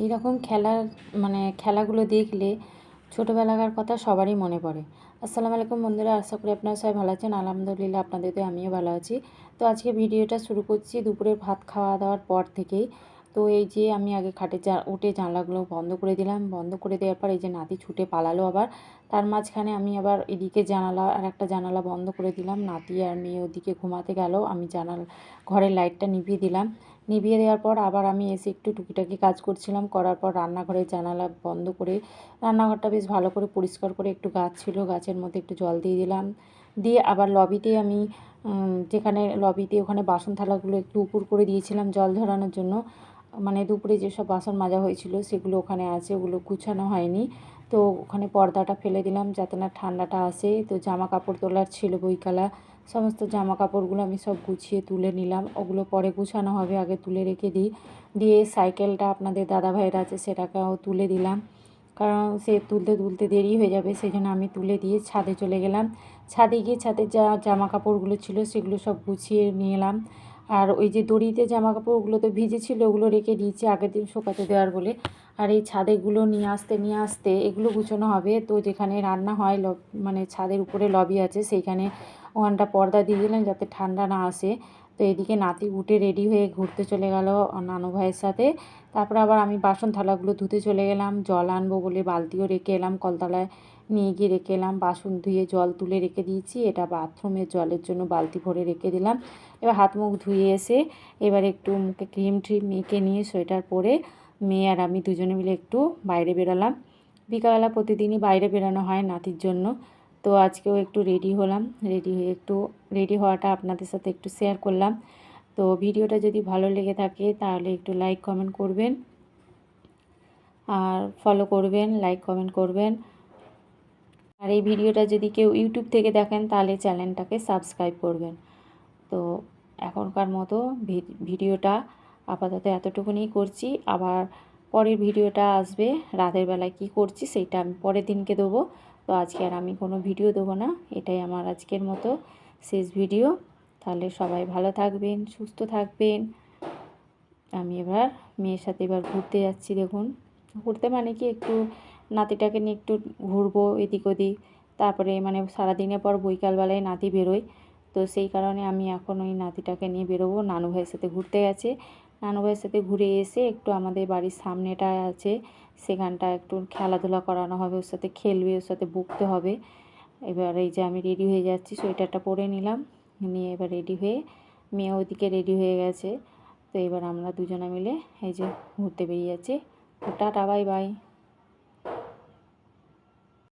এইরকম খেলাগুলো দেখলে ছোটোবেলাকার কথা সবারই মনে পড়ে। আসসালামু আলাইকুম বন্ধুরা, আশা করি আপনারা সবাই ভালো আছেন। আলহামদুলিল্লাহ আপনাদেরতে আমিও ভালো আছি। তো আজকে ভিডিওটা শুরু করছি দুপুরের ভাত খাওয়া দাওয়ার পর থেকেই। তো এই যে আমি আগে খাটে উঠে জানলাগুলো বন্ধ করে দিলাম। বন্ধ করে দেওয়ার পর এই যে নাতি ছুটে পালালো আবার। তার মাঝখানে আমি আবার এদিকে জানালা আর একটা জানালা বন্ধ করে দিলাম। নাতি আর মেয়ে ওদিকে ঘুমাতে গেল, আমি ঘরের লাইটটা নিভিয়ে দিলাম। নিভিয়ে দেওয়ার পর আবার আমি এসে একটু টুকিটাকি কাজ করছিলাম। করার পর রান্নাঘরের জানালা বন্ধ করে রান্নাঘরটা বেশ ভালো করে পরিষ্কার করে, একটু গাছ ছিল গাছের মধ্যে একটু জল দিয়ে দিলাম। দিয়ে আবার লবিতে আমি যেখানে লবিতে ওখানে বাসন থালাগুলো একটু উপর করে দিয়েছিলাম জল ঝরানোর জন্য। মানে দুপুরে যেসব বাসন মাজা হয়েছিল সেগুলো ওখানে আছে, ওগুলো গুছানো হয়নি। তো ওখানে পর্দাটা ফেলে দিলাম যাতে না ঠান্ডাটা আসে। তো জামা কাপড় তোলার ছিল বইকালা, সমস্ত জামা কাপড়গুলো আমি সব গুছিয়ে তুলে নিলাম। ওগুলো পরে গুছানো হবে, আগে তুলে রেখে দিই। দিয়ে সাইকেলটা আপনাদের দাদাভাইয়ের আছে, সেটাকেও তুলে দিলাম, কারণ সে তুলতে তুলতে দেরি হয়ে যাবে। সেই জন্য আমি তুলে দিয়ে ছাদে চলে গেলাম। ছাদে গিয়ে ছাদের জামা কাপড়গুলো ছিল সেগুলো সব গুছিয়ে নিয়ে এলাম। আর ওই যে দড়িতে জামা কাপড়গুলো তো ভিজে ছিল, ওগুলো রেখে দিয়েছি আগের দিন শুকাতে দেওয়ার বলে। আর এই ছাদেগুলো নিয়ে আসতে এগুলো গুছানো হবে। তো যেখানে রান্না হয় মানে ছাদের উপরে লবি আছে, সেইখানে ওখানটা পর্দা দিয়ে দিলাম যাতে ঠান্ডা না আসে। তো এদিকে নাতি উঠে রেডি হয়ে ঘুরতে চলে গেল নানু ভাইয়ের সাথে। তারপর আবার আমি বাসন থালাগুলো ধুতে চলে গেলাম। জল আনবো বলে বালতিও রেখে এলাম, কলতলায় নিয়ে গিয়ে রেখে এলাম। বাসন ধুয়ে জল তুলে রেখে দিয়েছি, এটা বাথরুমের জলের জন্য বালতি ভরে রেখে দিলাম। এবার হাত মুখ ধুয়ে এসে এবার একটু মুখে ক্রিম মেখে নিয়ে সোয়েটার পরে মেয়ে আর আমি দুজনে মিলে একটু বাইরে বেরোলাম। বিকালবেলা প্রতিদিনই বাইরে বেরোনো হয় নাতির জন্য। তো আজকেও একটু রেডি হলাম, রেডি হওয়াটা আপনাদের সাথে একটু শেয়ার করলাম। তো ভিডিওটা যদি ভালো লেগে থাকে তাহলে একটু লাইক কমেন্ট করবেন, আর ফলো করবেন, লাইক কমেন্ট করবেন। আর এই ভিডিওটা যদি কেউ ইউটিউব থেকে দেখেন তাহলে চ্যানেলটাকে সাবস্ক্রাইব করবেন। তো এখনকার মতো ভিডিওটা আপাতত এতটুকুনি করছি। আবার পরের ভিডিওটা আসবে রাতের বেলায় কি করছি সেইটা আমি পরের দিনকে দেবো। তো আজকে আর আমি কোনো ভিডিও দেবো না, এটাই আমার আজকের মতো শেষ ভিডিও। তাহলে সবাই ভালো থাকবেন, সুস্থ থাকবেন। আমি এবার মেয়ের সাথে এবার ঘুরতে যাচ্ছি। দেখুন, ঘুরতে মানে কি, একটু নাতিটাকে নিয়ে একটু ঘুরবো এদিক ওদিক। তারপরে মানে সারাদিনের পর বৈকালবেলায় নাতি বেরোয়, তো সেই কারণে আমি এখন ওই নাতিটাকে নিয়ে বেরোবো। নানু ভাইয়ের সাথে ঘুরতে গেছে, নানু ভাইয়ের সাথে ঘুরে এসে একটু আমাদের বাড়ির সামনেটা আছে সেখানটা একটু খেলাধুলা করানো হবে, ওর সাথে খেলবে, ওর সাথে বকতে হবে। এবার এই যে আমি রেডি হয়ে যাচ্ছি, সোয়েটারটা পরে নিলাম, নিয়ে এবার রেডি হয়ে মেয়ে ওদিকে রেডি হয়ে গেছে। তো এবার আমরা দুজনে মিলে এই যে ঘুরতে বেরিয়ে যাচ্ছি। Tata, bye bye.